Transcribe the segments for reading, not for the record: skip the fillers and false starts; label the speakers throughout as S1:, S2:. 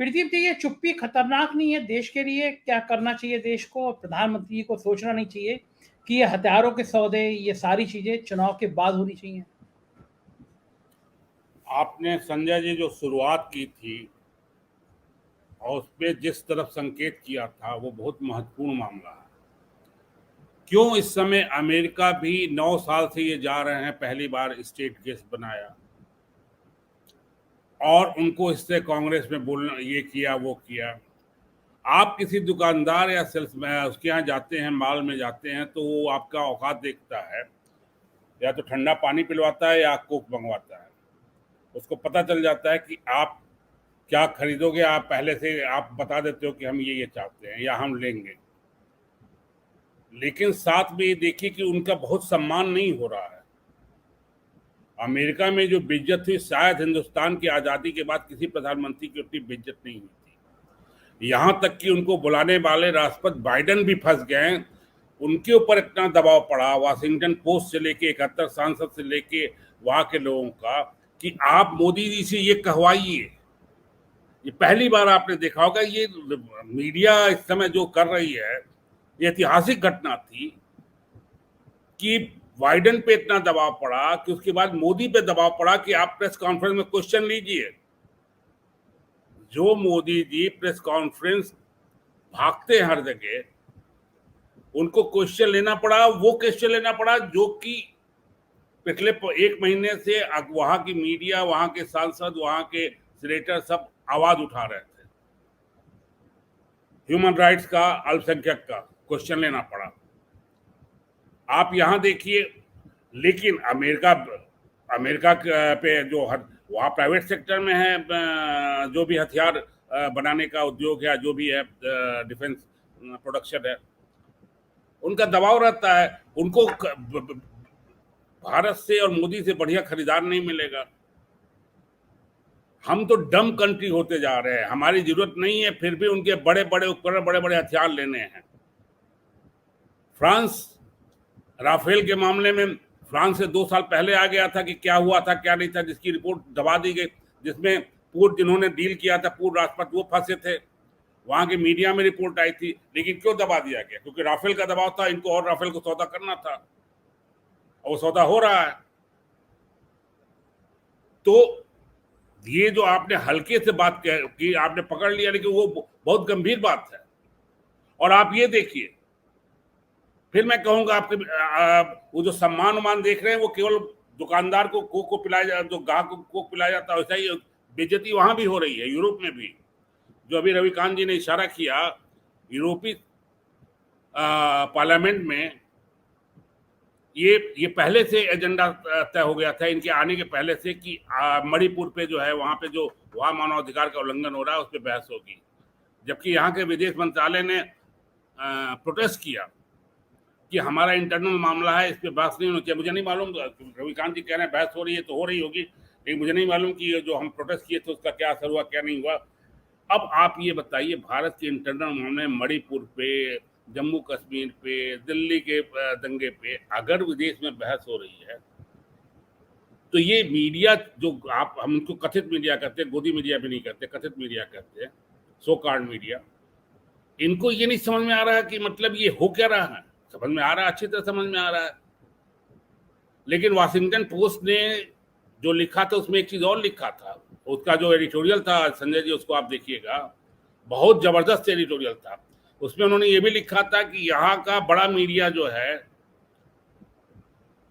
S1: प्रदीप जी, ये चुप्पी खतरनाक नहीं है देश के लिए? क्या करना चाहिए देश को और प्रधानमंत्री को सोचना नहीं चाहिए कि ये हथियारों के सौदे, ये सारी चीजें चुनाव के बाद होनी चाहिए?
S2: आपने संजय जी जो शुरुआत की थी और उस पर जिस तरफ संकेत किया था वो बहुत महत्वपूर्ण मामला है। क्यों इस समय अमेरिका भी 9 साल से ये जा रहे हैं, पहली बार स्टेट केस बनाया और उनको इससे कांग्रेस में बोलना, ये किया वो किया। आप किसी दुकानदार या सेल्समैन उसके यहाँ जाते हैं, माल में जाते हैं, तो वो आपका औकात देखता है, या तो ठंडा पानी पिलवाता है या कोक मंगवाता है। उसको पता चल जाता है कि आप क्या खरीदोगे। आप पहले से आप बता देते हो कि हम ये चाहते हैं या हम लेंगे। लेकिन साथ में ये देखिए कि उनका बहुत सम्मान नहीं हो रहा है। अमेरिका में जो बेइज्जत हुई, शायद हिंदुस्तान की आज़ादी के बाद किसी प्रधानमंत्री की उतनी बेइज्जत नहीं हुई थी। यहाँ तक कि उनको बुलाने वाले राष्ट्रपति बाइडेन भी फंस गए। उनके ऊपर इतना दबाव पड़ा, वाशिंगटन पोस्ट से लेके 71 सांसद से लेके वहाँ के लोगों का, कि आप मोदी जी से ये कहवाइए। ये पहली बार आपने देखा होगा, ये मीडिया इस समय जो कर रही है, ये ऐतिहासिक घटना थी कि बाइडेन पे इतना दबाव पड़ा कि उसके बाद मोदी पे दबाव पड़ा कि आप प्रेस कॉन्फ्रेंस में क्वेश्चन लीजिए। जो मोदी जी प्रेस कॉन्फ्रेंस भागते हैं हर जगह, उनको क्वेश्चन लेना पड़ा, वो क्वेश्चन लेना पड़ा जो कि पिछले 1 महीने से वहां की मीडिया, वहां के सांसद, वहां के सीनेटर सब आवाज उठा रहे थे। ह्यूमन राइट्स का, अल्पसंख्यक का क्वेश्चन लेना पड़ा। आप यहां देखिए, लेकिन अमेरिका पे जो वहाँ प्राइवेट सेक्टर में है, जो भी हथियार बनाने का उद्योग है, जो भी है डिफेंस प्रोडक्शन है, उनका दबाव रहता है। उनको भारत से और मोदी से बढ़िया खरीदार नहीं मिलेगा। हम तो डम कंट्री होते जा रहे हैं, हमारी जरूरत नहीं है, फिर भी उनके बड़े बड़े उपकरण, बड़े बड़े हथियार लेने हैं। फ्रांस राफेल के मामले में फ्रांस से 2 साल पहले आ गया था कि क्या हुआ था क्या नहीं था, जिसकी रिपोर्ट दबा दी गई, जिसमें पूर्व जिन्होंने डील किया था, पूर्व राष्ट्रपति, वो फंसे थे। वहां के मीडिया में रिपोर्ट आई थी, लेकिन क्यों दबा दिया गया? क्योंकि राफेल का दबाव था, इनको और राफेल को सौदा करना था, और वो सौदा हो रहा है। तो ये जो आपने हल्के से बात की, आपने पकड़ लिया, लेकिन वो बहुत गंभीर बात है। और आप ये देखिए, फिर मैं कहूंगा आपके वो जो सम्मान उमान देख रहे हैं, वो केवल दुकानदार को कोक पिलाया, जो ग्राहक को कोक पिलाया जाता है, वैसा ही बेइज्जती वहां भी हो रही है, यूरोप में भी। जो अभी रविकांत जी ने इशारा किया, यूरोपीय पार्लियामेंट में ये पहले से एजेंडा तय हो गया था, इनके आने के पहले से, कि मणिपुर पे जो है, वहां पे जो वहां मानवाधिकार का उल्लंघन हो रहा है, उस पर बहस होगी। जबकि यहाँ के विदेश मंत्रालय ने प्रोटेस्ट किया कि हमारा इंटरनल मामला है, इस पर बहस नहीं होनी चाहिए। मुझे नहीं मालूम, रविकांत जी कह रहे हैं बहस हो रही है, तो हो रही होगी, लेकिन मुझे नहीं मालूम कि जो हम प्रोटेस्ट किए थे उसका क्या असर हुआ, क्या नहीं हुआ। अब आप ये बताइए, भारत के इंटरनल मामले, मणिपुर पे, जम्मू कश्मीर पे, दिल्ली के दंगे पे अगर विदेश में बहस हो रही है, तो ये मीडिया जो हम उनको कथित मीडिया कहते हैं, गोदी मीडिया भी नहीं कहते, कथित मीडिया कहते हैं, सो कार्ड मीडिया, इनको ये नहीं समझ में आ रहा है कि मतलब ये हो क्या रहा है। समझ में आ रहा है, अच्छी तरह समझ में आ रहा है, लेकिन वाशिंगटन पोस्ट ने जो लिखा था उसमें एक चीज और लिखा था। उसका जो एडिटोरियल था, संजय जी उसको आप देखिएगा, बहुत जबरदस्त एडिटोरियल था। उसमें उन्होंने ये भी लिखा था कि यहाँ का बड़ा मीडिया जो है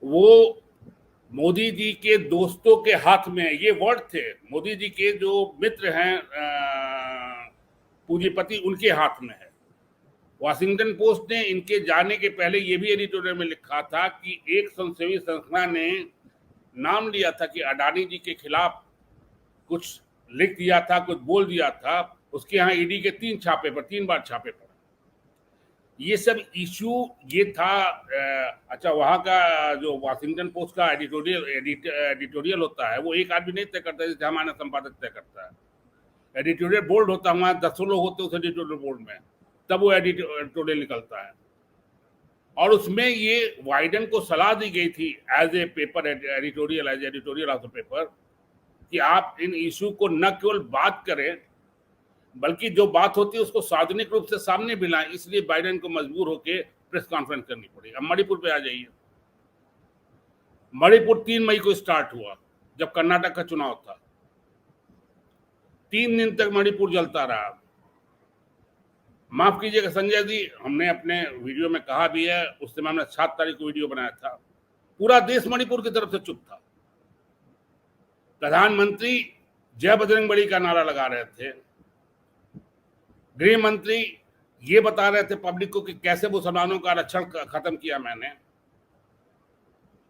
S2: वो मोदी जी के दोस्तों के हाथ में है। ये वर्ड थे, मोदी जी के जो मित्र हैं, पूंजीपति, उनके हाथ में है। वाशिंगटन पोस्ट ने इनके जाने के पहले ये भी एडिटोरियल में लिखा था कि एक स्वयंसेवी संस्था ने नाम लिया था कि अडानी जी के खिलाफ कुछ लिख दिया था, कुछ बोल दिया था, उसके यहाँ ईडी के 3 बार छापे पड़े। ये सब इशू ये था। अच्छा, वहाँ का जो वाशिंगटन पोस्ट का एडिटोरियल होता है, वो एक आदमी नहीं तय करता, जैसे हमारा संपादक तय करता है। एडिटोरियल बोर्ड होता है, वहाँ 10 लोग होते हैं उस एडिटोरियल बोर्ड में, तब वो एडिटोरियल निकलता है। और उसमें ये बाइडेन को सलाह दी गई थी as a paper editorial, as editorial of the paper, कि आप इन इशू को न केवल बात करें, बल्कि जो बात होती है उसको सार्वजनिक रूप से सामने भी लाएं। इसलिए बाइडेन को मजबूर होकर प्रेस कॉन्फ्रेंस करनी पड़ी। अब मणिपुर पे आ जाइए। मणिपुर 3 मई को स्टार्ट हुआ जब कर्नाटक का चुनाव था। 3 दिन तक मणिपुर जलता रहा। माफ कीजिएगा संजय जी, हमने अपने वीडियो में कहा भी है, उस समय हमने 7 तारीख को वीडियो बनाया था। पूरा देश मणिपुर की तरफ से चुप था। प्रधानमंत्री जय बजरंगबली का नारा लगा रहे थे। गृह मंत्री ये बता रहे थे पब्लिक को कि कैसे मुसलमानों का आरक्षण खत्म किया मैंने,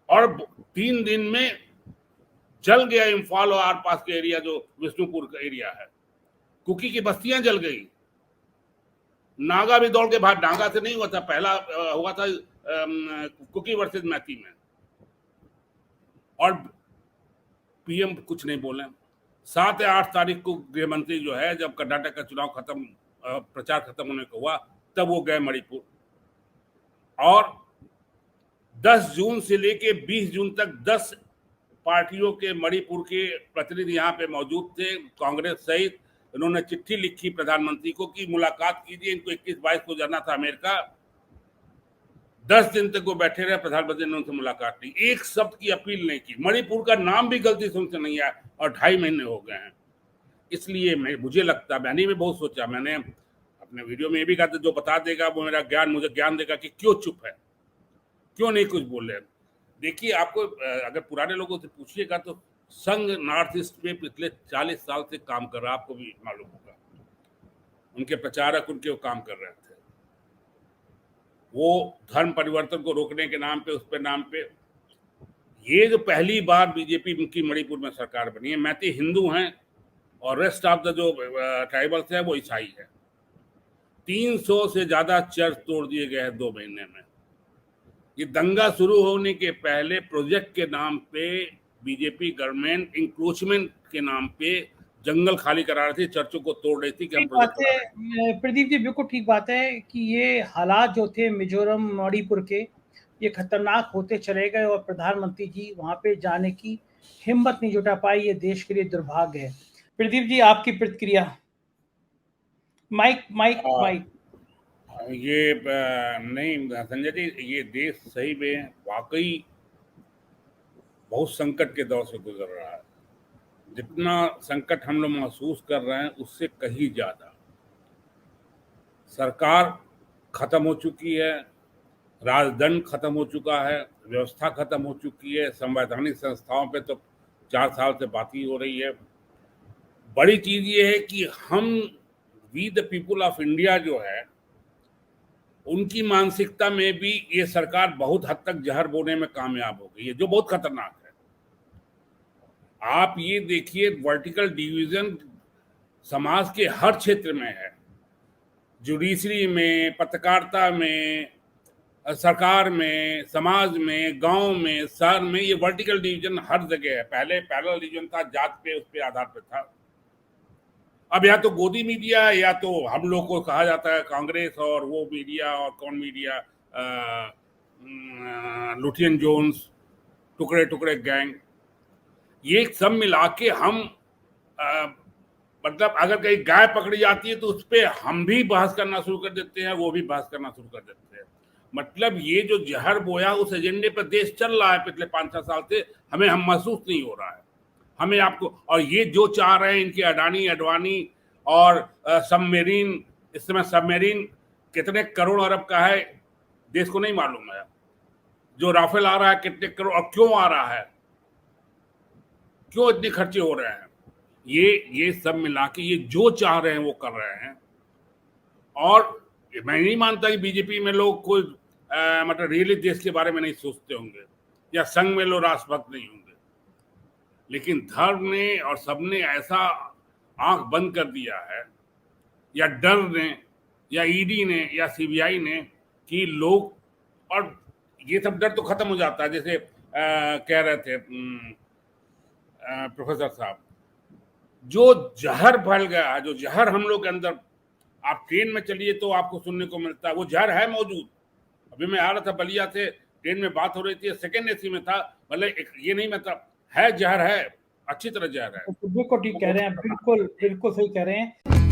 S2: और 3 दिन में जल गया इम्फाल और आर पास के एरिया, जो विष्णुपुर का एरिया है। कुकी की बस्तियां जल गई। नागा भी दौड़ के भाग, नागा से नहीं हुआ था, पहला हुआ था कुकी वर्सेस मैती में, और पीएम कुछ नहीं बोले। 7 या 8 तारीख को गृह मंत्री जो है, जब कर्नाटक का चुनाव खत्म, प्रचार खत्म होने को हुआ, तब वो गए मणिपुर। और 10 जून से लेके 20 जून तक 10 पार्टियों के मणिपुर के प्रतिनिधि यहाँ पे मौजूद थे, कांग्रेस सहित। इन्होंने चिट्ठी लिखी प्रधानमंत्री को कि मुलाकात कीजिए, इनको 21-22 को जाना था अमेरिका। 10 दिन तक वो बैठे रहे, प्रधानमंत्री ने उनसे मुलाकात की, एक शब्द की अपील नहीं की। मणिपुर का नाम भी गलती से उनसे नहीं आया, और 2.5 महीने हो गए हैं। इसलिए मुझे लगता, मैंने भी बहुत सोचा, मैंने अपने वीडियो में ये भी कहा था, जो बता देगा वो मेरा ज्ञान, मुझे ज्ञान देगा कि क्यों चुप है, क्यों नहीं कुछ बोले। देखिए, आपको अगर पुराने लोगों से पूछिएगा तो संघ नॉर्थ ईस्ट में पिछले 40 साल से काम कर रहा है, आपको भी मालूम होगा। उनके प्रचारक उनके वो काम कर रहे थे। वो धर्म परिवर्तन को रोकने के नाम पे, उस पे नाम पे, ये जो पहली बार बीजेपी की मणिपुर में सरकार बनी है, मैती हिंदू हैं और रेस्ट ऑफ द जो ट्राइबल्स है वो ईसाई है। 300 से ज्यादा चर्च तोड़ दिए गए हैं 2 महीने में। ये दंगा शुरू होने के पहले प्रोजेक्ट के नाम पे बीजेपी गवर्नमेंट इंक्रोचमेंट के नाम पे जंगल खाली करा रही थी, चर्चों को तोड़ रही थी कि हम प्रोजेक्ट बना रहे हैं।
S1: प्रदीप जी, बिल्कुल ठीक बात है कि ये हालात जो थे मिजोरम मणिपुर के, ये खतरनाक होते चले गए, और प्रधानमंत्री जी वहां पे जाने की हिम्मत नहीं जुटा पाई। ये देश के लिए दुर्भाग्य है। प्रदीप जी, आपकी प्रतिक्रिया। Mic mic mic.
S2: ये नहीं संजय जी, ये देश सही में वाकई बहुत संकट के दौर से गुजर रहा है। जितना संकट हम लोग महसूस कर रहे हैं उससे कहीं ज्यादा। सरकार खत्म हो चुकी है, राजदंड खत्म हो चुका है, व्यवस्था खत्म हो चुकी है, संवैधानिक संस्थाओं पे तो 4 साल से बात ही हो रही है। बड़ी चीज ये है कि हम we the people of India जो है, उनकी मानसिकता में भी ये सरकार बहुत हद तक जहर बोने में कामयाब हो गई है, जो बहुत खतरनाक है। आप ये देखिए, वर्टिकल डिवीजन समाज के हर क्षेत्र में है, जुडिशरी में, पत्रकारिता में, सरकार में, समाज में, गांव में, शहर में, ये वर्टिकल डिवीजन हर जगह है। पहले पैरेलल डिवीजन था, जात पे, उस पे आधार पे था। अब या तो गोदी मीडिया, या तो हम लोग को कहा जाता है कांग्रेस, और वो मीडिया, और कौन मीडिया, लुटियन जोन्स, टुकड़े टुकड़े गैंग, ये सब मिला के हम मतलब अगर कहीं गाय पकड़ी जाती है तो उस पर हम भी बहस करना शुरू कर देते हैं, वो भी बहस करना शुरू कर देते हैं। मतलब ये जो जहर बोया, उस एजेंडे पर देश चल रहा है पिछले 5-6 साल से, हमें हम महसूस नहीं हो रहा है हमें आपको। और ये जो चाह रहे हैं इनके अडानी अडवाणी, और सबमरीन, इस समय सबमरीन कितने करोड़ अरब का है देश को नहीं मालूम है। जो राफेल आ रहा है कितने करोड़, और क्यों आ रहा है, क्यों इतने खर्चे हो रहे हैं, ये सब मिला के ये जो चाह रहे हैं वो कर रहे हैं। और मैं नहीं मानता कि बीजेपी में लोग कोई मतलब रियली देश के बारे में नहीं सोचते होंगे, या संघ में लोग राष्ट्रभक्त नहीं होंगे, लेकिन धर्म ने और सबने ऐसा आंख बंद कर दिया है, या डर ने, या ईडी ने, या सीबीआई ने, कि लोग, और ये सब डर तो खत्म हो जाता है। जैसे कह रहे थे प्रोफेसर साहब, जो जहर फैल गया है, जो जहर हम लोग के अंदर, आप ट्रेन में चलिए तो आपको सुनने को मिलता है, वो जहर है मौजूद। अभी मैं आ रहा था बलिया से, ट्रेन में बात हो रही थी, सेकेंड एसी में था, मतलब ये नहीं, मतलब है जहर है, अच्छी तरह जहर है।
S1: बिल्कुल ठीक कह रहे हैं, बिल्कुल बिल्कुल सही कह रहे हैं।